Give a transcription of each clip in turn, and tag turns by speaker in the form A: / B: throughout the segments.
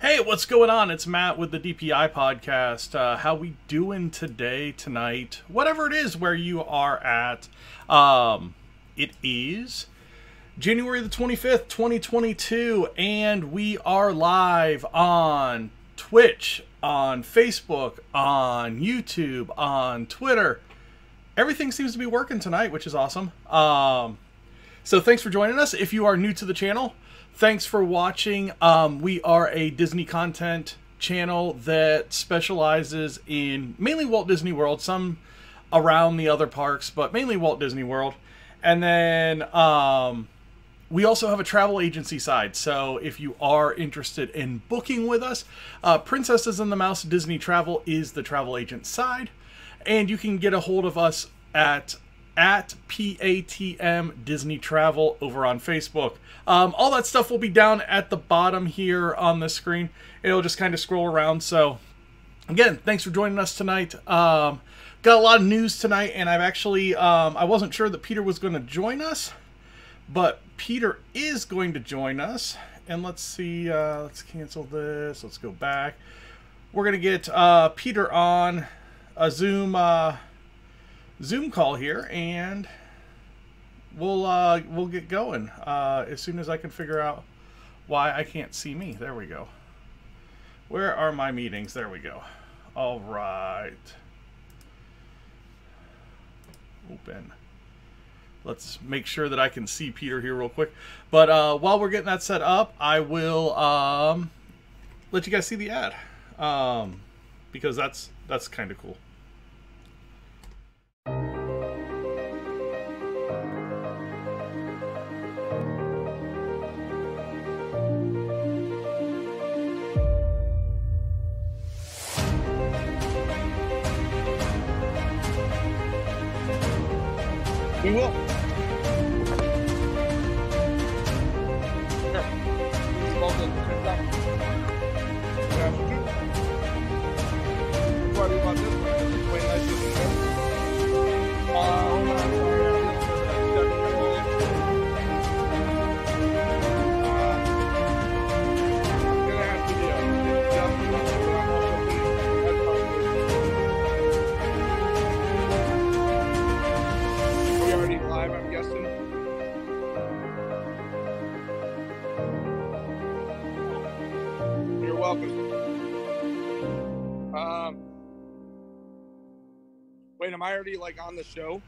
A: Hey, what's going on? It's Matt with the DPI podcast. How we doing today, tonight, whatever it is where you are at. It is January the 25th, 2022, and we are live on Twitch, on Facebook, on YouTube, on Twitter. Everything seems to be working tonight, which is awesome. So thanks for joining us. If you are new to the channel, thanks for watching. We are a Disney content channel that specializes in mainly Walt Disney World, some around the other parks, but mainly Walt Disney World. And then we also have a travel agency side. So if you are interested in booking with us, Princesses and the Mouse Disney Travel is the travel agent side. And you can get a hold of us at PATM Disney Travel over on Facebook. All that stuff will be down at the bottom here on the screen. It'll just kind of scroll around. So again, thanks for joining us tonight. Got a lot of news tonight, and I've actually I wasn't sure that Peter was going to join us, but Peter is going to join us. And let's see, let's cancel this. Let's go back. We're going to get Peter on a Zoom call here, and we'll get going as soon as I can figure out why I can't see me. There we go. Where are my meetings? There we go. All right. Open. Let's make sure that I can see Peter here real quick. But while we're getting that set up, I will let you guys see the ad because that's kind of cool.
B: We will.
C: Wait, am I already like on the show?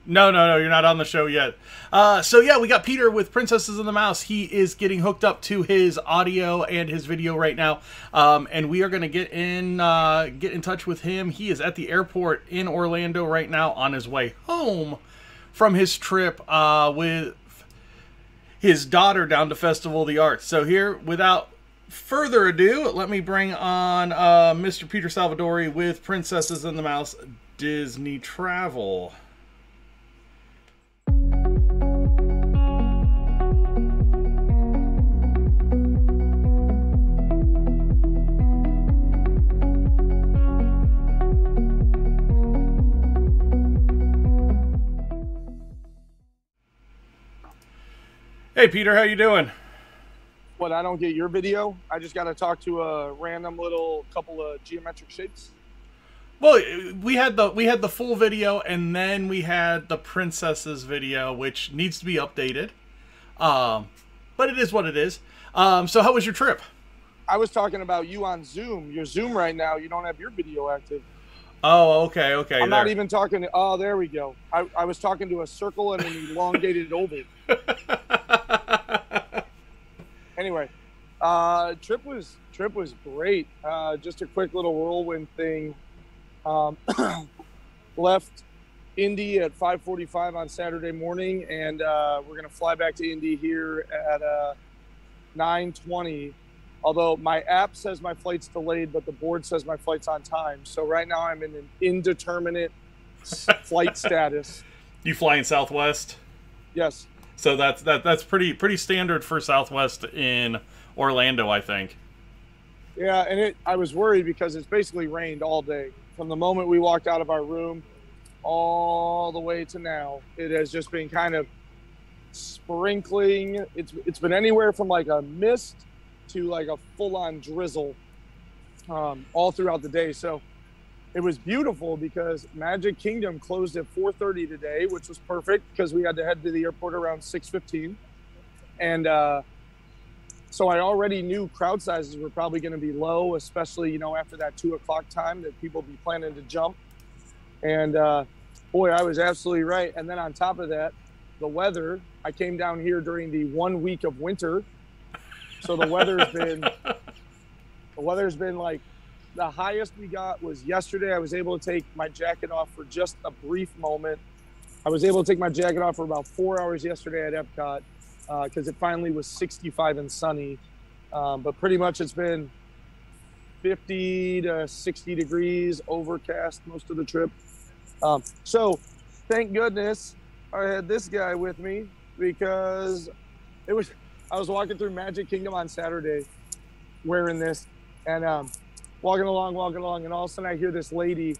A: No, you're not on the show yet. So yeah, we got Peter with Princesses and the Mouse. He is getting hooked up to his audio and his video right now, and we are going to get in touch with him. He is at the airport in Orlando right now on his way home from his trip with his daughter down to Festival of the Arts. So here, without further ado, let me bring on Mr. Peter Salvadori with Princesses and the Mouse Disney Travel. Hey Peter, how you doing?
C: What, I don't get your video? I just got to talk to a random little couple of geometric shapes?
A: Well, we had the full video, and then we had the princesses video, which needs to be updated. But it is what it is. So how was your trip?
C: I was talking about you on Zoom. Your Zoom right now, you don't have your video active.
A: Oh, okay.
C: I'm not even talking to, oh, there we go. I was talking to a circle and an elongated oval. Anyway, trip was great. Just a quick little whirlwind thing. Um, left Indy at 5:45 on Saturday morning, and we're going to fly back to Indy here at 9:20. Although my app says my flight's delayed, but the board says my flight's on time. So right now I'm in an indeterminate flight status.
A: You flying Southwest?
C: Yes.
A: So that's pretty standard for Southwest in Orlando, I think.
C: Yeah, and I was worried because it's basically rained all day. From the moment we walked out of our room all the way to now, it has just been kind of sprinkling. It's been anywhere from like a mist to like a full-on drizzle all throughout the day. So it was beautiful because Magic Kingdom closed at 4:30 today, which was perfect because we had to head to the airport around 6:15. And so I already knew crowd sizes were probably going to be low, especially, you know, after that 2 o'clock time that people be planning to jump. And boy, I was absolutely right. And then on top of that, the weather, I came down here during the 1 week of winter. So the weather's been like, the highest we got was yesterday. I was able to take my jacket off for just a brief moment. I was able to take my jacket off for about 4 hours yesterday at Epcot because it finally was 65 and sunny. But pretty much it's been 50 to 60 degrees, overcast most of the trip. So thank goodness I had this guy with me because I was walking through Magic Kingdom on Saturday wearing this and walking along, and all of a sudden I hear this lady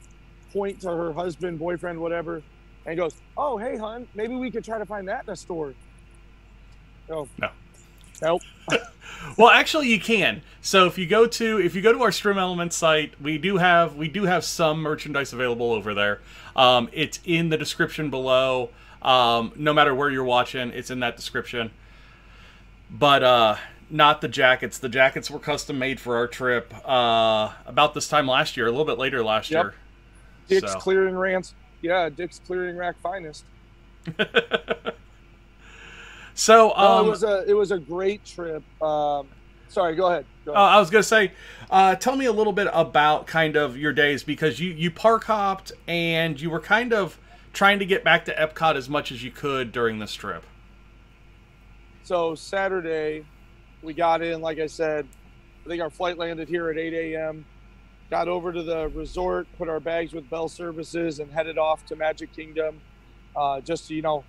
C: point to her husband, boyfriend, whatever, and goes, "Oh, hey, hon, maybe we could try to find that in a store." Oh,
A: no.
C: Nope.
A: Well, actually, you can. So if you go to our Stream Elements site, we do have some merchandise available over there. It's in the description below. No matter where you're watching, it's in that description. But not the jackets. The jackets were custom made for our trip about this time last year, a little bit later last year.
C: Dick's Clearing Rants. Yeah, Dick's Clearing Rack finest.
A: So
C: it was a great trip. Sorry, go ahead.
A: I was gonna say, tell me a little bit about kind of your days because you park hopped and you were kind of trying to get back to Epcot as much as you could during this trip.
C: So Saturday, we got in, like I said, I think our flight landed here at 8 a.m. Got over to the resort, put our bags with Bell Services, and headed off to Magic Kingdom. Just so you know,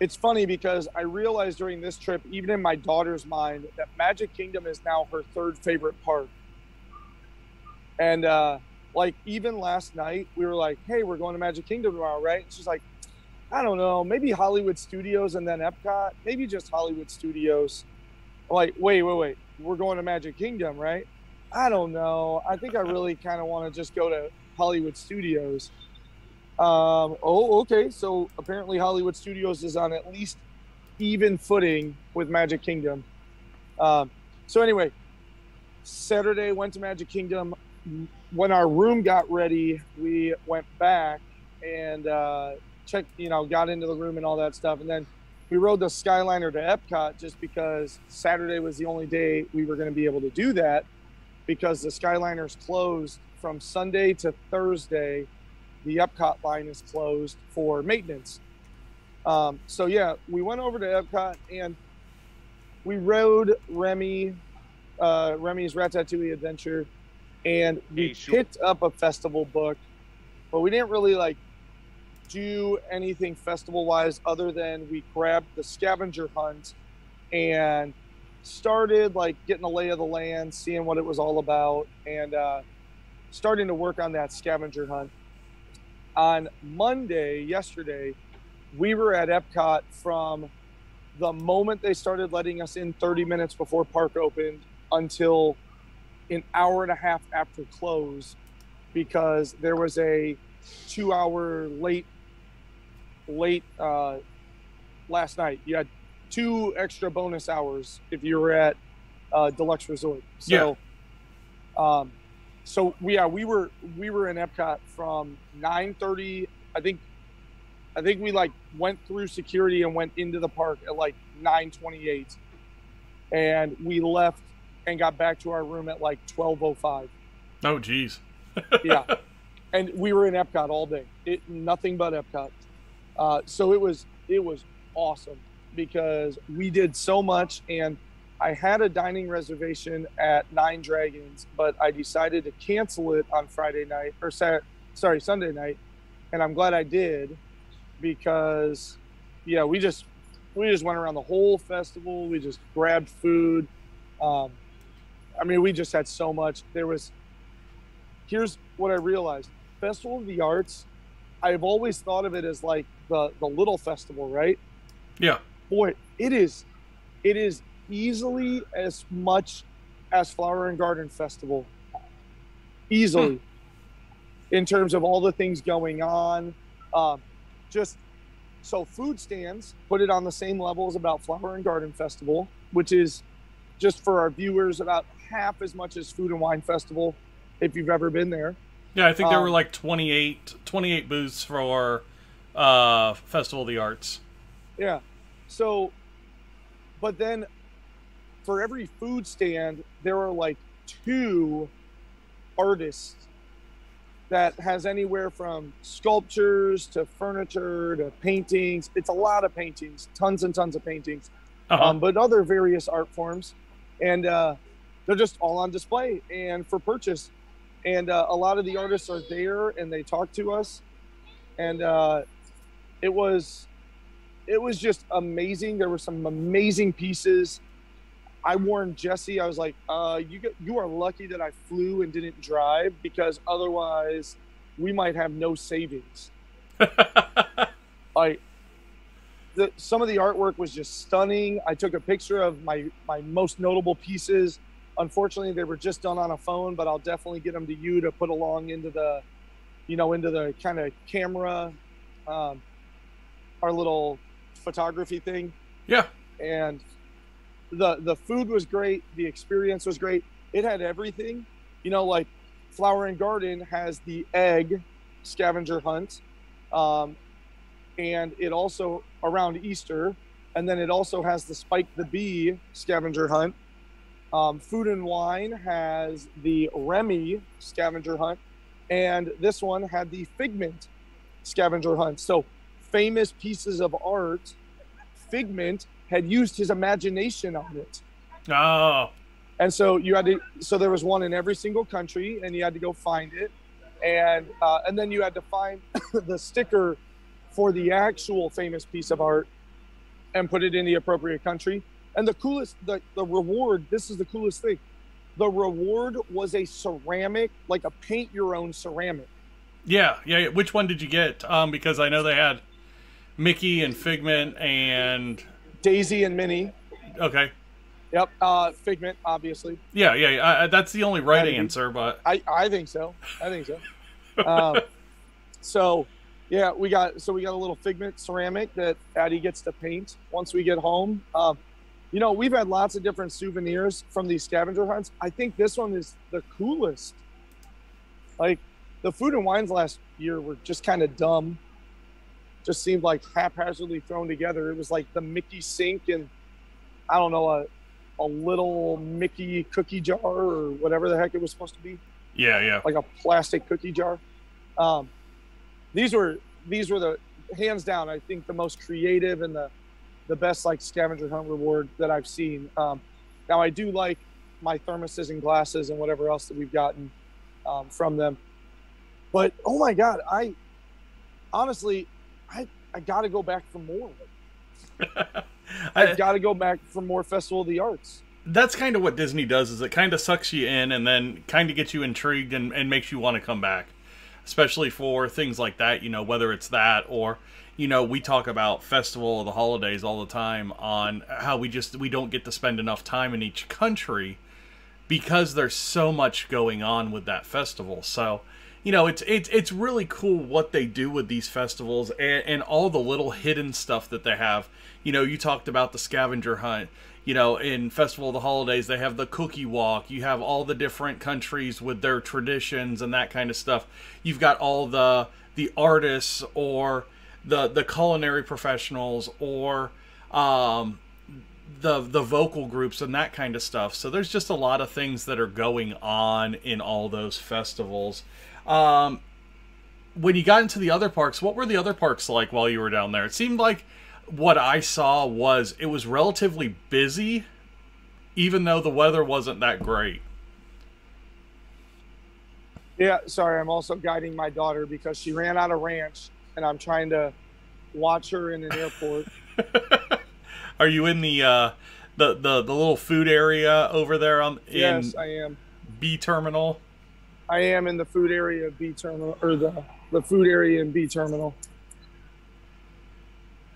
C: it's funny because I realized during this trip, even in my daughter's mind, that Magic Kingdom is now her third favorite park. And like even last night, we were like, "Hey, we're going to Magic Kingdom tomorrow, right?" And she's like, "I don't know, maybe Hollywood Studios and then Epcot, maybe just Hollywood Studios." I'm like, wait, we're going to Magic Kingdom, right? I don't know. I think I really kind of want to just go to Hollywood Studios. Oh, okay. So apparently Hollywood Studios is on at least even footing with Magic Kingdom. So anyway, Saturday went to Magic Kingdom. When our room got ready, we went back and checked, got into the room and all that stuff. And then we rode the Skyliner to Epcot just because Saturday was the only day we were going to be able to do that because the Skyliner's closed from Sunday to Thursday. The Epcot line is closed for maintenance. So yeah, we went over to Epcot and we rode Remy's Ratatouille Adventure, and we picked up a festival book, but we didn't really do anything festival wise other than we grabbed the scavenger hunt and started getting a lay of the land, seeing what it was all about, and starting to work on that scavenger hunt. On Monday, yesterday, we were at Epcot from the moment they started letting us in 30 minutes before park opened until an hour and a half after close because there was a 2-hour late last night. You had 2 extra bonus hours if you were at Deluxe Resort. So, yeah. We were in Epcot from 9:30. I think we went through security and went into the park at 9:28, and we left and got back to our room at 12:05.
A: Oh, geez.
C: Yeah. and we were in Epcot all day. Nothing but Epcot. So it was awesome because we did so much, and I had a dining reservation at Nine Dragons, but I decided to cancel it on Friday night or Sunday night, and I'm glad I did because yeah, we just went around the whole festival. We just grabbed food. I mean, we just had so much. Here's what I realized. Festival of the Arts, I've always thought of it as like the little festival, right?
A: Yeah.
C: Boy, it is easily as much as Flower and Garden Festival. Easily. In terms of all the things going on. Just so food stands, put it on the same level as about Flower and Garden Festival, which is just for our viewers about half as much as Food and Wine Festival, if you've ever been there.
A: Yeah, I think there were like 28 booths for Festival of the Arts.
C: Yeah. So, but then for every food stand, there are like 2 artists that has anywhere from sculptures to furniture to paintings. It's a lot of paintings, tons and tons of paintings, but other various art forms. And they're just all on display and for purchase. And a lot of the artists are there and they talk to us. And it was just amazing. There were some amazing pieces. I warned Jesse, I was like, you are lucky that I flew and didn't drive because otherwise we might have no savings. Like some of the artwork was just stunning. I took a picture of my most notable pieces. Unfortunately, they were just done on a phone, but I'll definitely get them to you to put along into the, into the kind of camera, our little photography thing.
A: Yeah.
C: And the food was great. The experience was great. It had everything, like Flower and Garden has the egg scavenger hunt. And it also around Easter. And then it also has the Spike the Bee scavenger hunt. Food and Wine has the Remy scavenger hunt, and this one had the Figment scavenger hunt. So famous pieces of art, Figment had used his imagination on it.
A: Oh.
C: And so so there was one in every single country, and you had to go find it. And then you had to find the sticker for the actual famous piece of art and put it in the appropriate country. And the coolest, the reward, this is the coolest thing. The reward was a ceramic, like a paint your own ceramic. Yeah.
A: Which one did you get? Because I know they had Mickey and Figment and
C: Daisy and Minnie.
A: Okay.
C: Yep. Figment, obviously.
A: Yeah. That's the only right answer, but
C: I think so. So yeah, we got a little Figment ceramic that Addie gets to paint once we get home. We've had lots of different souvenirs from these scavenger hunts. I think this one is the coolest. Like, the Food and Wines last year were just kind of dumb. Just seemed like haphazardly thrown together. It was like the Mickey sink and, I don't know, a little Mickey cookie jar or whatever the heck it was supposed to be.
A: Yeah.
C: Like a plastic cookie jar. These were the, hands down, I think the most creative and the best like scavenger hunt reward that I've seen. Now I do like my thermoses and glasses and whatever else that we've gotten from them. But oh my God, I honestly got to go back for more. I've got to go back for more Festival of the Arts.
A: That's kind of what Disney does, is it kind of sucks you in and then kind of gets you intrigued and makes you want to come back, especially for things like that, whether it's that or we talk about Festival of the Holidays all the time on how we don't get to spend enough time in each country because there's so much going on with that festival. So, it's really cool what they do with these festivals and all the little hidden stuff that they have. You talked about the scavenger hunt. In Festival of the Holidays, they have the cookie walk. You have all the different countries with their traditions and that kind of stuff. You've got all the artists or the culinary professionals or the vocal groups and that kind of stuff. So there's just a lot of things that are going on in all those festivals. when you got into the other parks, what were the other parks like while you were down there? It seemed like what I saw was it was relatively busy, even though the weather wasn't that great.
C: Yeah, sorry, I'm also guiding my daughter because she ran out of ranch, and I'm trying to watch her in an airport.
A: Are you in the little food area over there
C: Yes, I am.
A: B terminal?
C: I am in the food area of B terminal, or the food area in B terminal.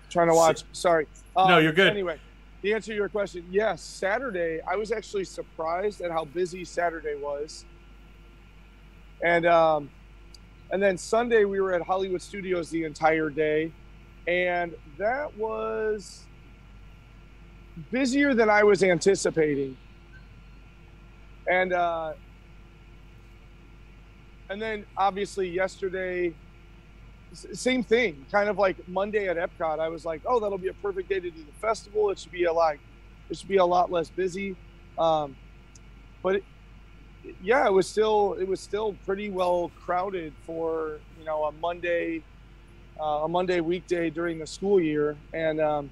C: Trying to watch. Sorry.
A: No, you're good.
C: Anyway, to answer your question, yes, Saturday, I was actually surprised at how busy Saturday was. And then Sunday, we were at Hollywood Studios the entire day. And that was busier than I was anticipating. And then obviously yesterday, same thing, kind of like Monday at Epcot. I was like, oh, that'll be a perfect day to do the festival. It should be a lot less busy. But yeah, it was still pretty well crowded for, a Monday weekday during the school year. And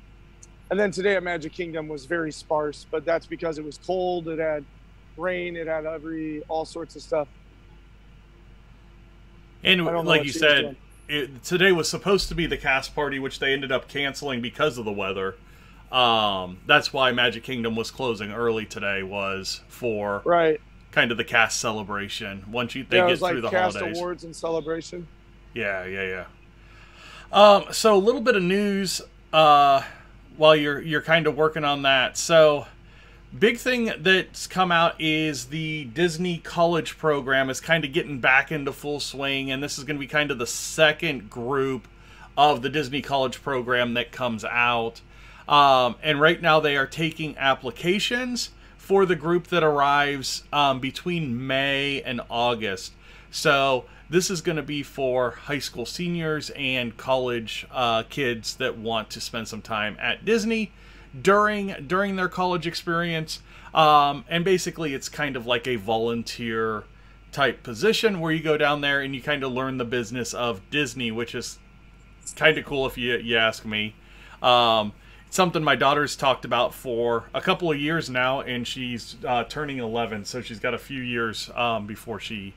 C: then today at Magic Kingdom was very sparse, but that's because it was cold. It had rain. It had all sorts of stuff.
A: And like you said, today was supposed to be the cast party, which they ended up canceling because of the weather. That's why Magic Kingdom was closing early today, was for kind of the cast celebration. Once they get through the
C: cast
A: holidays,
C: awards and celebration.
A: Yeah. So a little bit of news while you're kind of working on that. So big thing that's come out is the Disney College program is kind of getting back into full swing, and this is going to be kind of the second group of the Disney College program that comes out. And right now they are taking applications for the group that arrives between May and August. So this is going to be for high school seniors and college kids that want to spend some time at Disney during their college experience. And basically it's kind of like a volunteer type position where you go down there and you kind of learn the business of Disney, which is kind of cool if you ask me. It's something my daughter's talked about for a couple of years now, and she's turning 11, so she's got a few years before she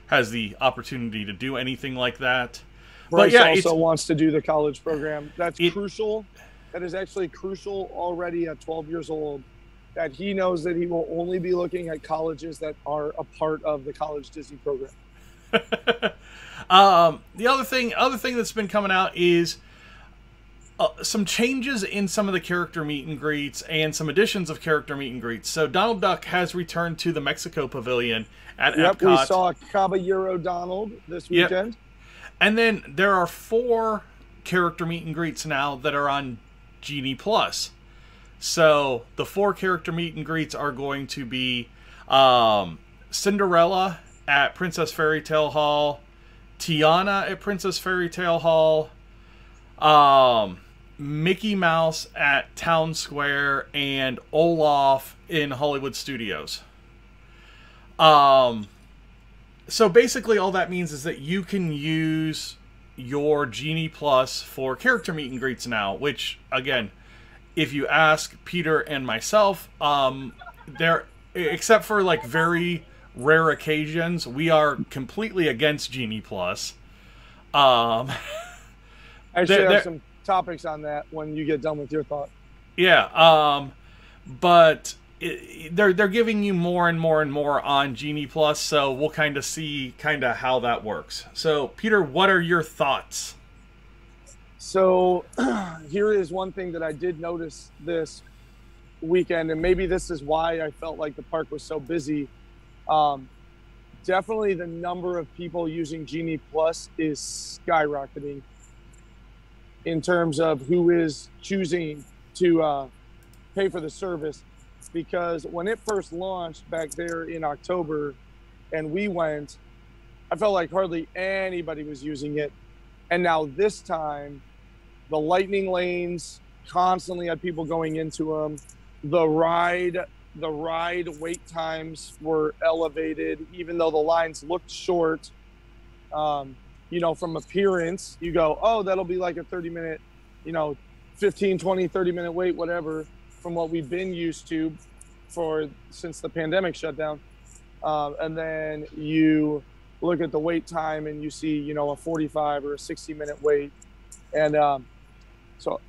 A: has the opportunity to do anything like that.
C: Bryce also wants to do the college program. That's crucial. That is actually crucial already at 12 years old, that he knows that he will only be looking at colleges that are a part of the College Disney program.
A: The other thing that's been coming out is some changes in some of the character meet and greets and some additions of character meet and greets. So Donald Duck has returned to the Mexico Pavilion at Epcot.
C: We saw Caballero Donald this weekend.
A: Yep. And then there are 4 character meet and greets now that are on Genie Plus. So the 4 character meet and greets are going to be Cinderella at Princess Fairy Tale Hall, Tiana at Princess Fairy Tale Hall, Mickey Mouse at Town Square, and Olaf in Hollywood Studios. So basically all that means is that you can use your Genie Plus for character meet and greets now, which, again, if you ask Peter and myself, they're, except for like very rare occasions, we are completely against Genie Plus.
C: I should have some topics on that when you get done with your thought.
A: Yeah, but they're giving you more and more and more on Genie Plus, so we'll kind of see how that works. So, Peter, what are your thoughts?
C: So, here is one thing that I did notice this weekend, and maybe this is why I felt like the park was so busy. Definitely the number of people using Genie Plus is skyrocketing in terms of who is choosing to pay for the service. Because when it first launched back there in October and we went, I felt like hardly anybody was using it. And now this time, the lightning lanes constantly had people going into them. The ride wait times were elevated, even though the lines looked short. from appearance, you go, oh, that'll be like a 30-minute, 15, 20, 30-minute wait, whatever, from what we've been used to since the pandemic shut down. And then you look at the wait time and you see, a 45 or a 60-minute wait. And so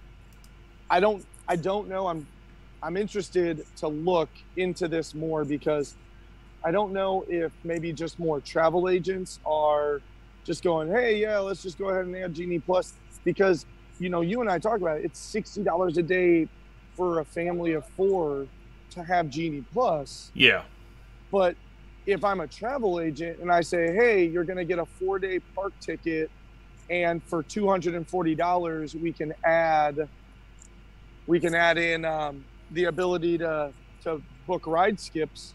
C: I don't know. I'm interested to look into this more, because I don't know if maybe just more travel agents are just going, hey, yeah, let's just go ahead and add Genie Plus, because, you and I talk about it. It's $60 a day for a family of 4 to have Genie Plus.
A: Yeah.
C: But if I'm a travel agent and I say, hey, you're going to get a 4-day park ticket, and for $240, we can add in the ability to book ride skips.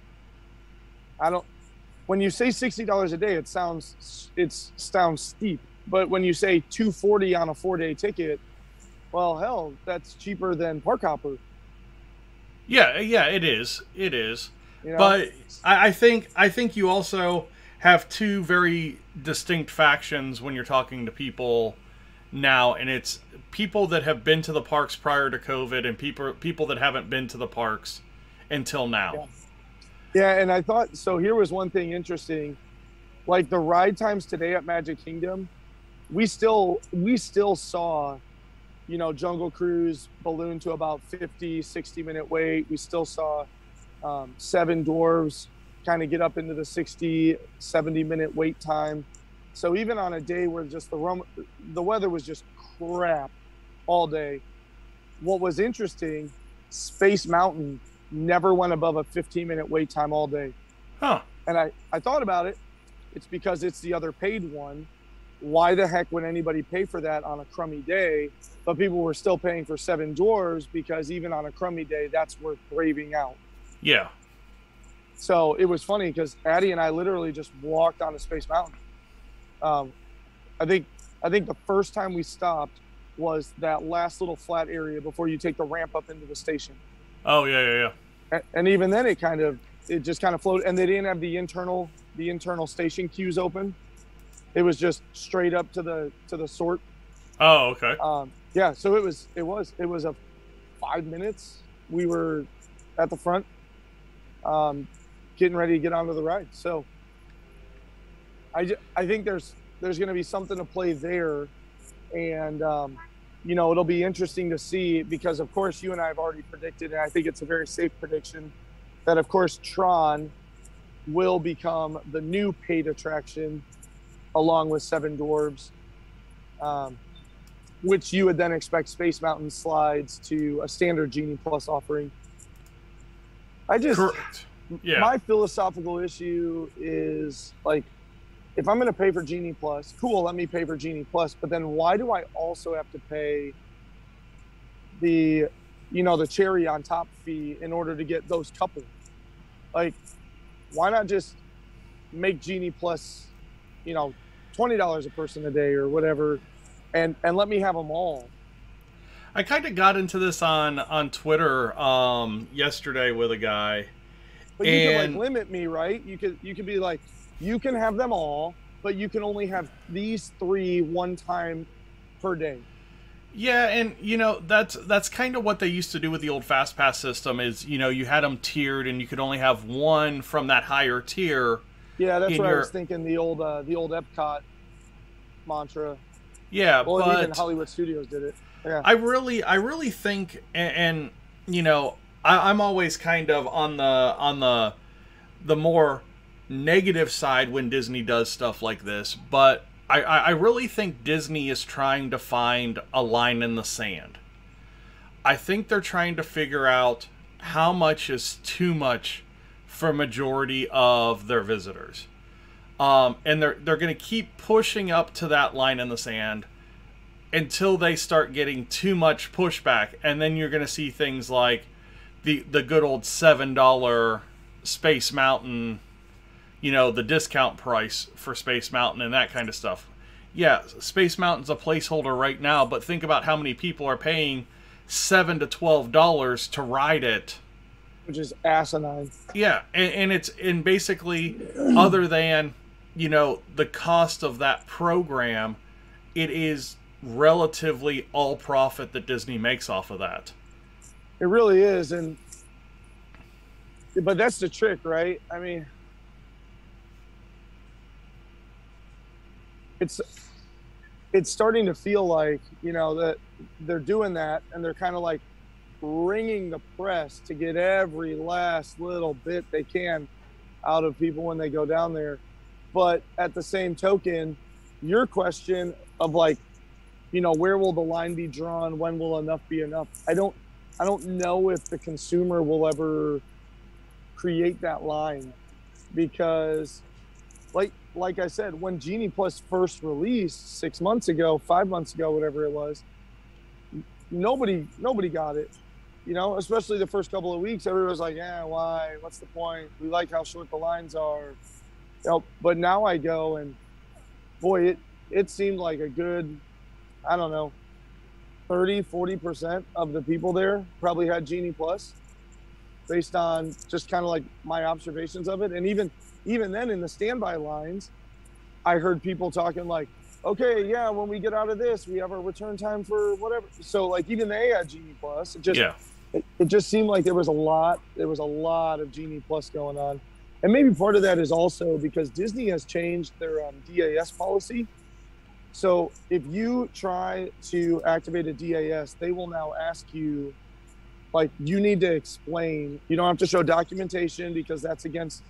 C: When you say $60 a day, it sounds steep. But when you say $240 on a 4-day ticket, well, hell, that's cheaper than Park Hopper.
A: Yeah, it is. It is. But I think you also have two very distinct factions when you're talking to people now, and it's people that have been to the parks prior to COVID and people that haven't been to the parks until now.
C: Yeah, and I thought, so here was one thing interesting. Like the ride times today at Magic Kingdom, we still saw, Jungle Cruise balloon to about 50, 60-minute wait. We still saw Seven Dwarves kind of get up into the 60, 70-minute wait time. So even on a day where just the weather was just crap all day, what was interesting, Space Mountain never went above a 15-minute wait time all day.
A: Huh.
C: And I thought about it. It's because it's the other paid one. Why the heck would anybody pay for that on a crummy day? But people were still paying for Seven Dwarves, because even on a crummy day, that's worth braving out.
A: Yeah.
C: So it was funny because Addie and I literally just walked onto Space Mountain. I think the first time we stopped was that last little flat area before you take the ramp up into the station.
A: Oh yeah.
C: And even then, it just kind of floated, and they didn't have the internal station queues open. It was just straight up to the sort.
A: Oh, okay.
C: Yeah. So it was a 5 minutes. We were at the front, getting ready to get onto the ride. So I think there's going to be something to play there, and it'll be interesting to see, because of course you and I have already predicted, and I think it's a very safe prediction, that of course Tron will become the new paid attraction along with Seven Dwarves, which you would then expect Space Mountain slides to a standard Genie Plus offering.
A: Correct. Yeah.
C: My philosophical issue is, like, if I'm going to pay for Genie Plus, cool, let me pay for Genie Plus, but then why do I also have to pay the cherry on top fee in order to get those couple? Like, why not just make Genie Plus, $20 a person a day or whatever, and let me have them all?
A: I kind of got into this on Twitter yesterday with a guy.
C: But you can limit me, right? You could be like, you can have them all, but you can only have these 3 one time per day.
A: Yeah, and that's kind of what they used to do with the old Fast Pass system. Is you had them tiered, and you could only have one from that higher tier.
C: Yeah, that's what I was thinking. The old Epcot mantra.
A: Yeah,
C: well,
A: but
C: even Hollywood Studios did it. Yeah.
A: I really think, and I'm always kind of on the more negative side when Disney does stuff like this, but I really think Disney is trying to find a line in the sand. I think they're trying to figure out how much is too much for a majority of their visitors. And they're going to keep pushing up to that line in the sand until they start getting too much pushback, and then you're going to see things like the good old $7 Space Mountain, the discount price for Space Mountain and that kind of stuff. Yeah, Space Mountain's a placeholder right now, but think about how many people are paying $7 to $12 to ride it,
C: which is asinine.
A: Yeah, and it's basically, other than you know, the cost of that program, it is relatively all profit that Disney makes off of that.
C: It really is. But that's the trick, right? I mean, it's starting to feel like, you know, that they're doing that, and they're kind of like wringing the press to get every last little bit they can out of people when they go down there. But at the same token, your question of like, you know, where will the line be drawn? When will enough be enough? I don't know if the consumer will ever create that line, because like I said, when Genie Plus first released 6 months ago, 5 months ago, whatever it was, nobody got it. You know, especially the first couple of weeks, everybody was like, yeah, why? What's the point? We like how short the lines are. You know, but now I go, and boy, it seemed like a good, I don't know, 30-40% of the people there probably had Genie Plus, based on just kind of like my observations of it. And even then, in the standby lines, I heard people talking like, okay, yeah, when we get out of this, we have our return time for whatever. So like even they had Genie Plus. It just seemed like there was a lot of Genie Plus going on. And maybe part of that is also because Disney has changed their DAS policy. So if you try to activate a DAS, they will now ask you, like, you need to explain. You don't have to show documentation because that's against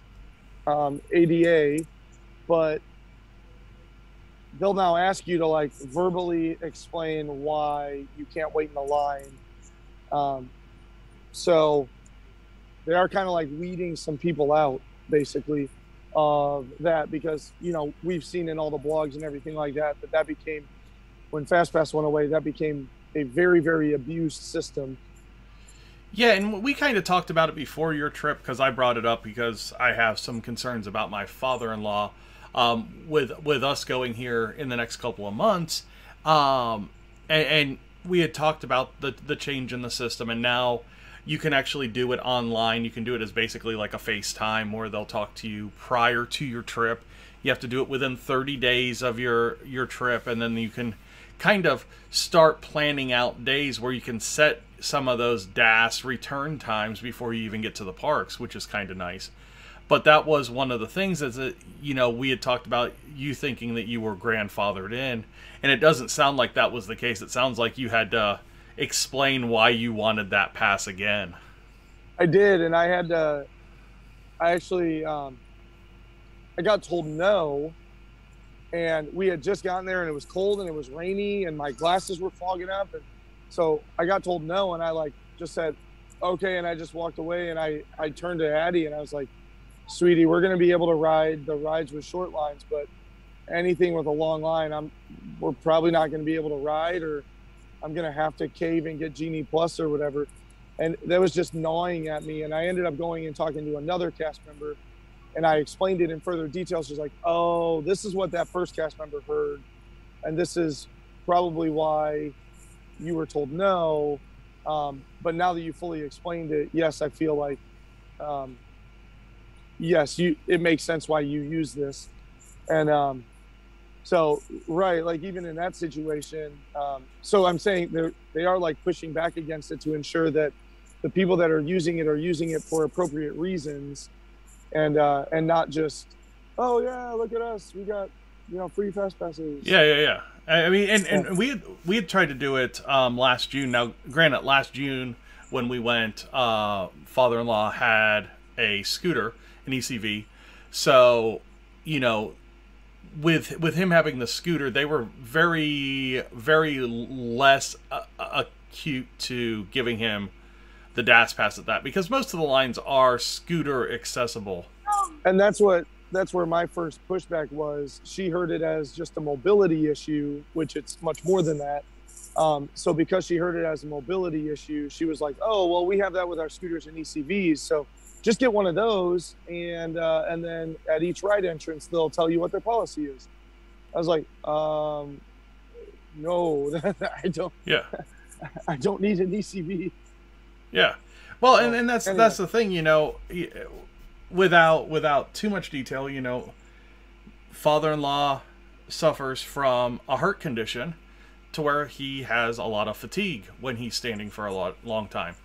C: ADA, but they'll now ask you to like verbally explain why you can't wait in the line. So they are kind of like weeding some people out, basically, of that, because, you know, we've seen in all the blogs and everything like that, that became, when FastPass went away, that became a very, very abused system.
A: Yeah, and we kind of talked about it before your trip, because I brought it up because I have some concerns about my father-in-law with us going here in the next couple of months. And we had talked about the change in the system, and now you can actually do it online. You can do it as basically like a FaceTime, where they'll talk to you prior to your trip. You have to do it within 30 days of your trip, and then you can kind of start planning out days where you can set some of those DAS return times before you even get to the parks, which is kind of nice. But that was one of the things, is that, you know, we had talked about you thinking that you were grandfathered in, and it doesn't sound like that was the case. It sounds like you had to explain why you wanted that pass again.
C: I did, and I had to, I actually, I got told no, and we had just gotten there, and it was cold, and it was rainy, and my glasses were fogging up, and so I got told no, and I like just said, okay, and I just walked away, and I turned to Addie, and I was like, sweetie, we're going to be able to ride the rides with short lines, but anything with a long line, we're probably not going to be able to ride, or I'm going to have to cave and get Genie Plus or whatever. And that was just gnawing at me. And I ended up going and talking to another cast member, and I explained it in further detail. She's like, oh, this is what that first cast member heard, and this is probably why you were told no. But now that you fully explained it, yes, I feel like, yes, it makes sense why you use this. And so, right, like even in that situation, so I'm saying they are like pushing back against it to ensure that the people that are using it for appropriate reasons, and not just, oh yeah, look at us, we got, you know, free fast passes.
A: Yeah. I mean, and we had tried to do it last June. Now, granted, last June when we went, father-in-law had a scooter, an ECV, so, you know, with him having the scooter, they were very, very less acute to giving him the DAS pass at that, because most of the lines are scooter accessible.
C: And that's where my first pushback was. She heard it as just a mobility issue, which it's much more than that. So because she heard it as a mobility issue, she was like, oh, well, we have that with our scooters and ECVs, so just get one of those, and then at each ride entrance, they'll tell you what their policy is. I was like, no, I don't.
A: Yeah.
C: I don't need an ECV.
A: Yeah. Well, and that's the thing, you know, without too much detail, you know, father-in-law suffers from a heart condition to where he has a lot of fatigue when he's standing for a long time.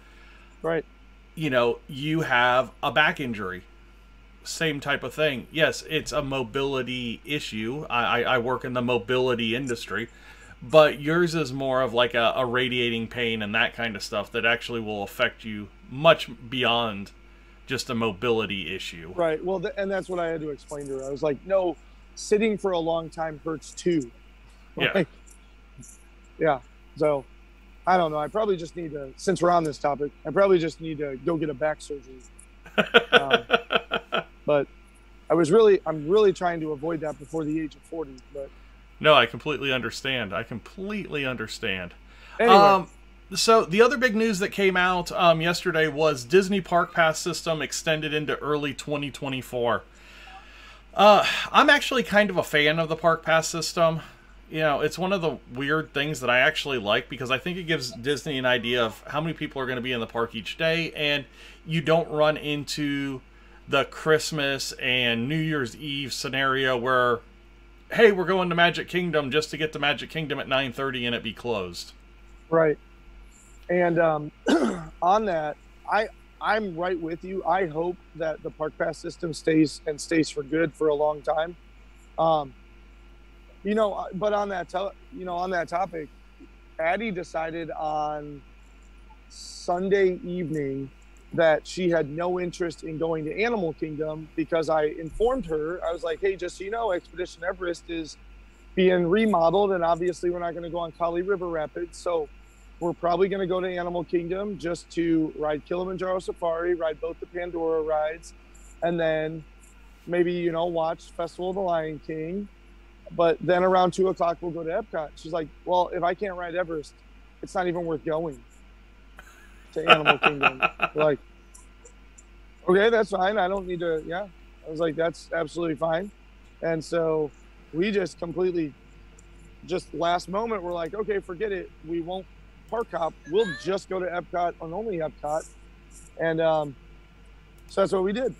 C: Right.
A: You know, you have a back injury. Same type of thing. Yes, it's a mobility issue. I work in the mobility industry, but yours is more of like a radiating pain and that kind of stuff that actually will affect you much beyond just a mobility issue.
C: Right. Well, and that's what I had to explain to her. I was like, no, sitting for a long time hurts too.
A: Yeah.
C: Like, yeah. So I don't know. I probably just need to, since we're on this topic, I probably just need to go get a back surgery. But I'm really trying to avoid that before the age of 40. But
A: no, I completely understand.
C: anyway.
A: So the other big news that came out yesterday was Disney Park Pass system extended into early 2024. I'm actually kind of a fan of the Park Pass system. You know, it's one of the weird things that I actually like because I think it gives Disney an idea of how many people are going to be in the park each day, and you don't run into the Christmas and New Year's Eve scenario where, hey, we're going to Magic Kingdom just to get to Magic Kingdom at 9:30 and it be closed.
C: Right. And on that, I'm right with you. I hope that the Park Pass system stays for good for a long time. You know, but on that topic, Addie decided on Sunday evening that she had no interest in going to Animal Kingdom because I informed her. I was like, hey, just so you know, Expedition Everest is being remodeled, and obviously we're not going to go on Kali River Rapids, so we're probably going to go to Animal Kingdom just to ride Kilimanjaro Safari, ride both the Pandora rides, and then maybe, you know, watch Festival of the Lion King. But then around 2 o'clock, we'll go to Epcot. She's like, well, if I can't ride Everest, it's not even worth going to Animal Kingdom. Like, okay, that's fine. I don't need to, yeah. I was like, that's absolutely fine. And so we just last moment, we're like, okay, forget it. We won't park hop. We'll just go to Epcot and only Epcot. And so that's what we did.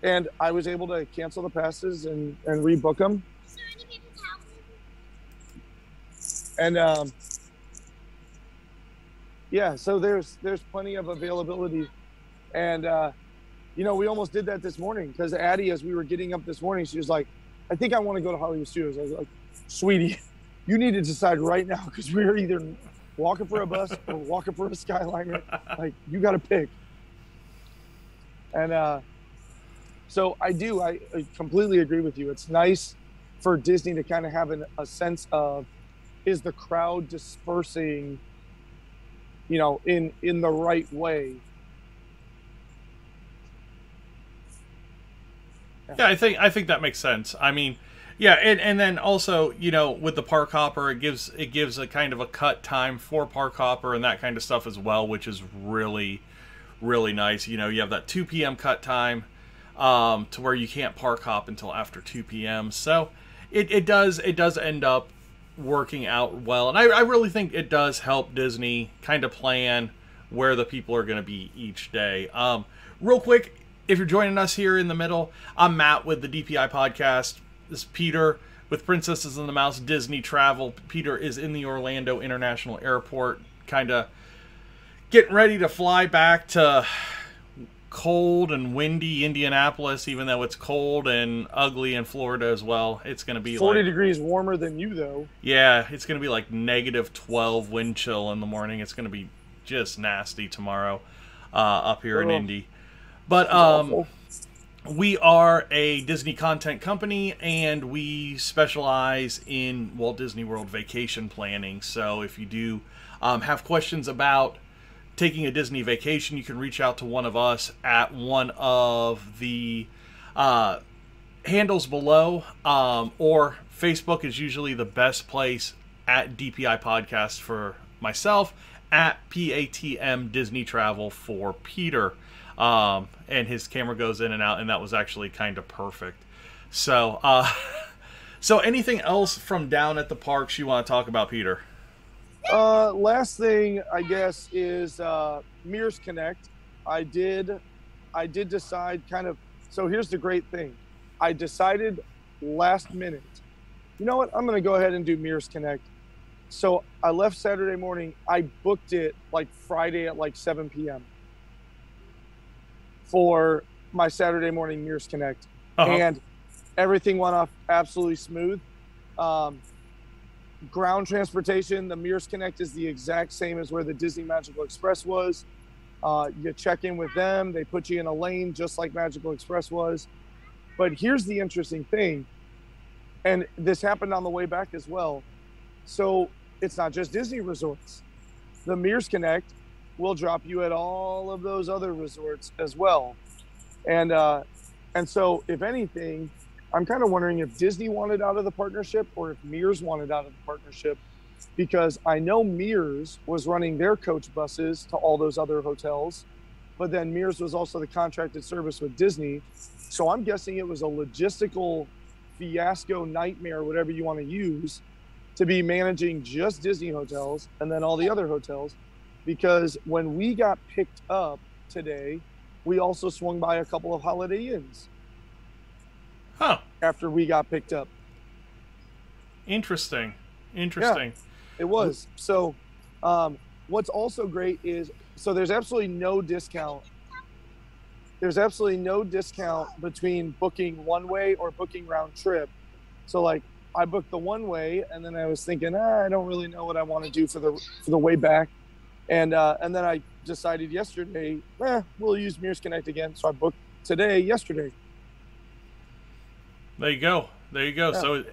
C: And I was able to cancel the passes and rebook them. And yeah, so there's plenty of availability. And you know, we almost did that this morning because Addie, as we were getting up this morning, she was like, I think I want to go to Hollywood Studios. I was like, sweetie, you need to decide right now because we're either walking for a bus or walking for a Skyliner. Like, you got to pick. And so I completely agree with you. It's nice for Disney to kind of have a sense of, is the crowd dispersing, you know, in the right way?
A: Yeah, I think that makes sense. I mean, yeah, and then also, you know, with the park hopper, it gives a kind of a cut time for park hopper and that kind of stuff as well, which is really, really nice. You know, you have that 2 p.m. cut time to where you can't park hop until after 2 p.m. So it does end up working out well, and I really think it does help Disney kind of plan where the people are going to be each day. Real quick, if you're joining us here in the middle, I'm Matt with the DPI podcast. This is Peter with Princesses and the Mouse Disney Travel. Peter is in the Orlando International Airport, kind of getting ready to fly back to cold and windy Indianapolis, even though it's cold and ugly in Florida as well. It's going to be
C: 40 degrees warmer than you, though.
A: Yeah, it's going to be like -12 wind chill in the morning. It's going to be just nasty tomorrow up here in Indy. But we are a Disney content company, and we specialize in Walt Disney World vacation planning. So if you do have questions about taking a Disney vacation, you can reach out to one of us at one of the handles below, or Facebook is usually the best place, at DPI Podcast for myself, at PATM Disney Travel for Peter. And his camera goes in and out, and that was actually kind of perfect. So, so anything else from down at the parks you want to talk about, Peter?
C: Last thing, I guess, is Mears Connect. I did decide kind of, so here's the great thing. I decided last minute, you know what? I'm going to go ahead and do Mears Connect. So I left Saturday morning. I booked it like Friday at like 7 p.m. for my Saturday morning Mears Connect. And everything went off absolutely smooth. Ground transportation, the Mears Connect is the exact same as where the Disney Magical Express was. You check in with them. They put you in a lane just like Magical Express was. But here's the interesting thing. And this happened on the way back as well. So it's not just Disney resorts. The Mears Connect will drop you at all of those other resorts as well. And so if anything, I'm kind of wondering if Disney wanted out of the partnership or if Mears wanted out of the partnership, because I know Mears was running their coach buses to all those other hotels, but then Mears was also the contracted service with Disney. So I'm guessing it was a logistical fiasco, nightmare, whatever you want to use, to be managing just Disney hotels and then all the other hotels. Because when we got picked up today, we also swung by a couple of Holiday Inns. After we got picked up.
A: Interesting.
C: Yeah, it was. So what's also great is, so there's absolutely no discount. There's absolutely no discount between booking one way or booking round trip. So like I booked the one way and then I was thinking, I don't really know what I want to do for the way back. And then I decided yesterday, we'll use Mears Connect again. So I booked yesterday.
A: There you go. Yeah. So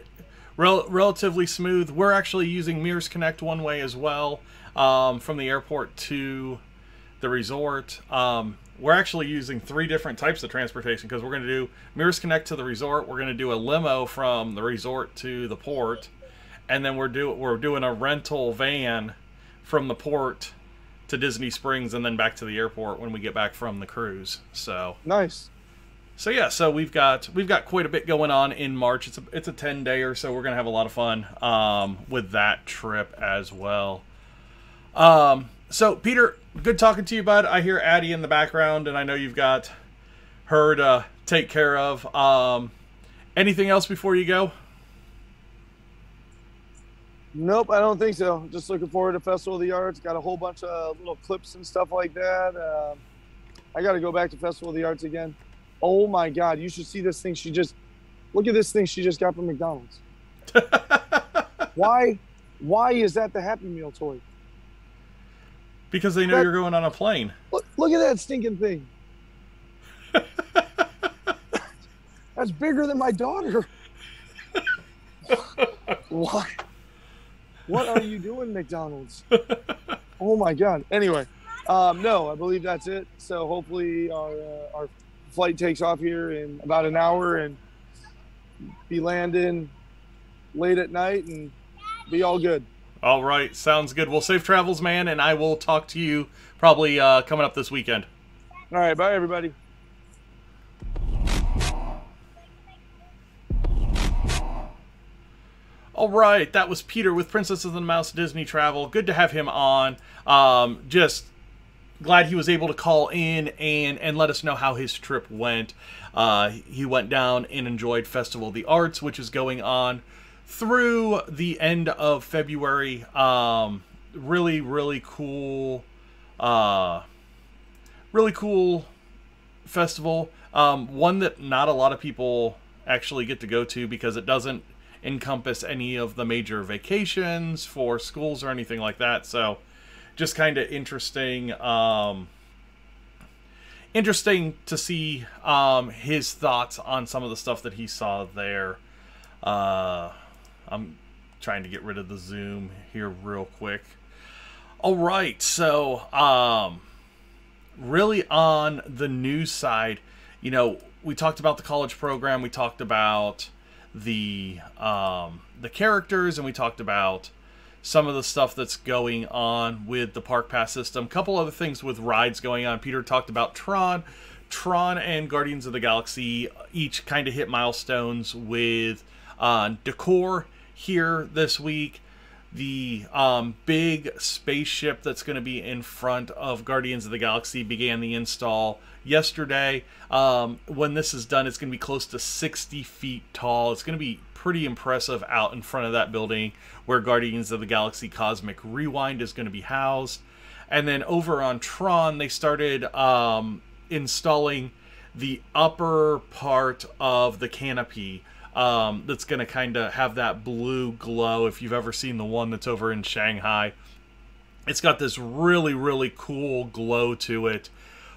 A: relatively smooth. We're actually using Mears Connect one way as well, from the airport to the resort. We're actually using 3 different types of transportation, because we're going to do Mears Connect to the resort. We're going to do a limo from the resort to the port, and then we're doing a rental van from the port to Disney Springs and then back to the airport when we get back from the cruise. So
C: nice.
A: So yeah, so we've got quite a bit going on in March. It's a 10-day or so. We're gonna have a lot of fun with that trip as well. So Peter, good talking to you, bud. I hear Addie in the background, and I know you've got her to take care of. Anything else before you go?
C: Nope, I don't think so. Just looking forward to Festival of the Arts. Got a whole bunch of little clips and stuff like that. I got to go back to Festival of the Arts again. Oh my God, you should see this thing look at this thing she just got from McDonald's. Why is that the Happy Meal toy?
A: Because they know you're going on a plane.
C: Look at that stinking thing. That's bigger than my daughter. Why? What are you doing, McDonald's? Oh my God. Anyway, no, I believe that's it. So hopefully our flight takes off here in about an hour and be landing late at night and be all good.
A: All right, sounds good. Well, safe travels, man, and I will talk to you probably coming up this weekend.
C: All right, bye everybody.
A: All right, that was Peter with Princess of the Mouse Disney Travel. Good to have him on. Just glad he was able to call in and let us know how his trip went. He went down and enjoyed Festival of the Arts, which is going on through the end of February. Really, really cool. Really cool festival. One that not a lot of people actually get to go to because it doesn't encompass any of the major vacations for schools or anything like that. So just kind of interesting. Interesting to see his thoughts on some of the stuff that he saw there. I'm trying to get rid of the Zoom here real quick. All right, so really on the news side, you know, we talked about the college program, we talked about the characters, and we talked about some of the stuff that's going on with the Park Pass system. A couple other things with rides going on. Peter talked about Tron. Tron and Guardians of the Galaxy each kind of hit milestones with decor here this week. The big spaceship that's going to be in front of Guardians of the Galaxy began the install yesterday. When this is done, it's going to be close to 60 feet tall. It's going to be pretty impressive out in front of that building where Guardians of the Galaxy Cosmic Rewind is going to be housed. And then over on Tron, they started installing the upper part of the canopy that's going to kind of have that blue glow. If you've ever seen the one that's over in Shanghai, it's got this really, really cool glow to it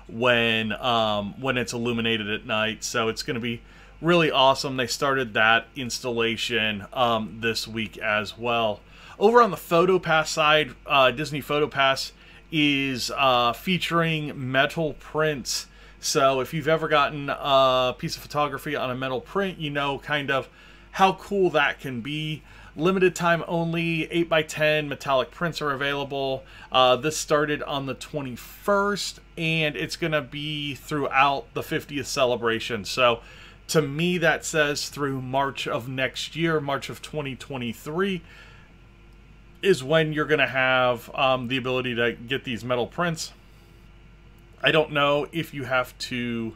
A: when it's illuminated at night. So it's going to be really awesome. They started that installation this week as well. Over on the PhotoPass side, Disney PhotoPass is featuring metal prints. So if you've ever gotten a piece of photography on a metal print, you know kind of how cool that can be. Limited time only, 8x10 metallic prints are available. This started on the 21st, and it's going to be throughout the 50th celebration. So to me, that says through March of next year, March of 2023, is when you're going to have the ability to get these metal prints. I don't know if you have to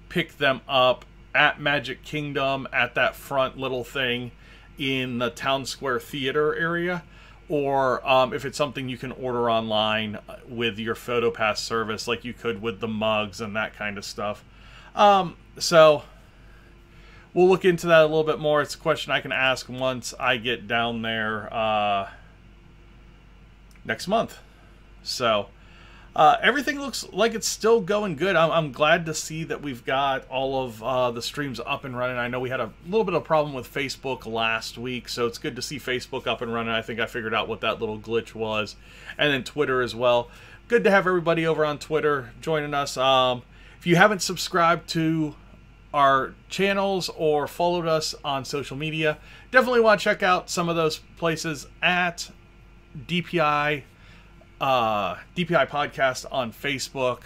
A: pick them up at Magic Kingdom at that front little thing in the Town Square Theater area, or if it's something you can order online with your PhotoPass service like you could with the mugs and that kind of stuff. So we'll look into that a little bit more. It's a question I can ask once I get down there next month. So everything looks like it's still going good. I'm glad to see that we've got all of the streams up and running. I know we had a little bit of a problem with Facebook last week, so it's good to see Facebook up and running. I think I figured out what that little glitch was. And then Twitter as well. Good to have everybody over on Twitter joining us. If you haven't subscribed to our channels or followed us on social media, definitely want to check out some of those places at DPI Podcast on Facebook,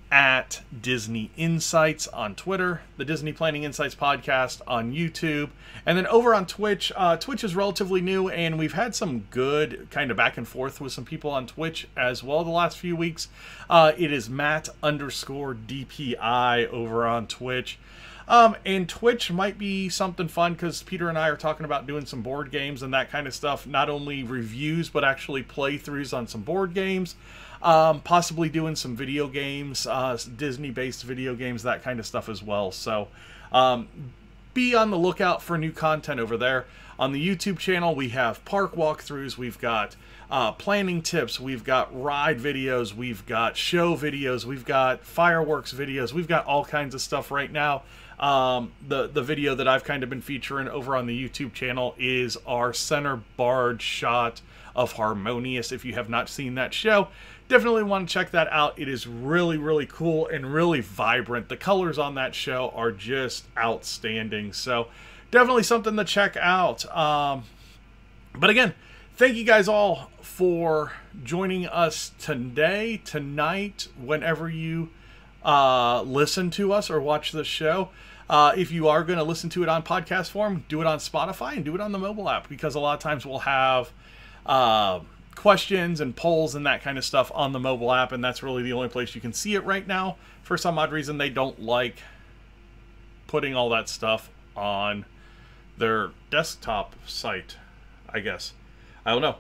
A: at Disney Insights on Twitter, the Disney Planning Insights Podcast on YouTube, and then over on Twitch. Twitch is relatively new, and we've had some good kind of back and forth with some people on Twitch as well the last few weeks. It is Matt_DPI over on Twitch. And Twitch might be something fun because Peter and I are talking about doing some board games and that kind of stuff. Not only reviews, but actually playthroughs on some board games. Possibly doing some video games, Disney-based video games, that kind of stuff as well. So be on the lookout for new content over there. On the YouTube channel, we have park walkthroughs, we've got planning tips, we've got ride videos, we've got show videos, we've got fireworks videos, we've got all kinds of stuff right now. The video that I've kind of been featuring over on the YouTube channel is our center barge shot of Harmonious. If you have not seen that show, definitely want to check that out. It is really, really cool and really vibrant. The colors on that show are just outstanding. So definitely something to check out. But again, thank you guys all for joining us today, tonight, whenever you listen to us or watch this show. If you are going to listen to it on podcast form, do it on Spotify and do it on the mobile app, because a lot of times we'll have questions and polls and that kind of stuff on the mobile app, and that's really the only place you can see it right now. For some odd reason, they don't like putting all that stuff on their desktop site, I guess. I don't know.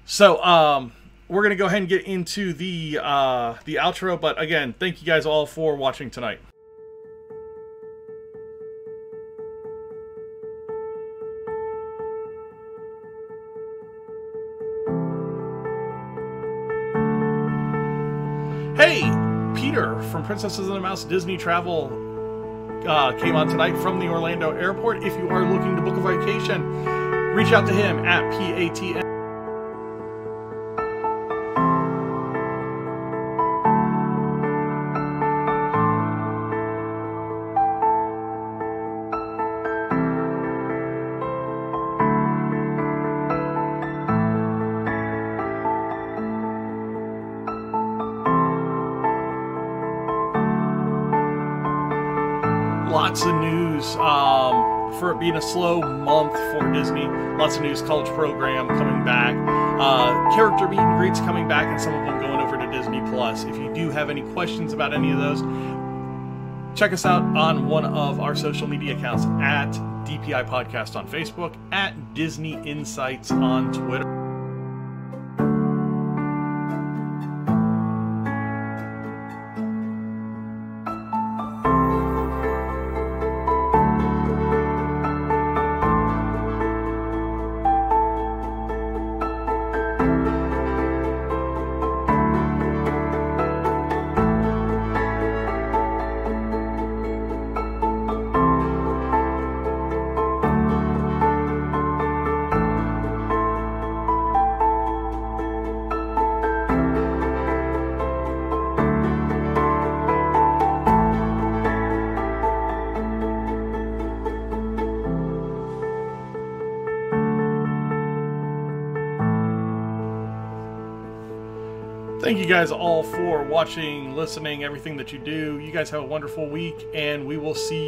A: So we're going to go ahead and get into the outro, but again, thank you guys all for watching tonight. Hey, Peter from Princesses and the Mouse Disney Travel came on tonight from the Orlando airport. If you are looking to book a vacation, reach out to him at PATN. Lots of news for it being a slow month for Disney. Lots of news, college program coming back, character meet and greets coming back, and some of them going over to Disney Plus. If you do have any questions about any of those, check us out on one of our social media accounts at DPI Podcast on Facebook, at Disney Insights on Twitter. Thank you guys all for watching, listening, everything that you do. You guys have a wonderful week, and we will see you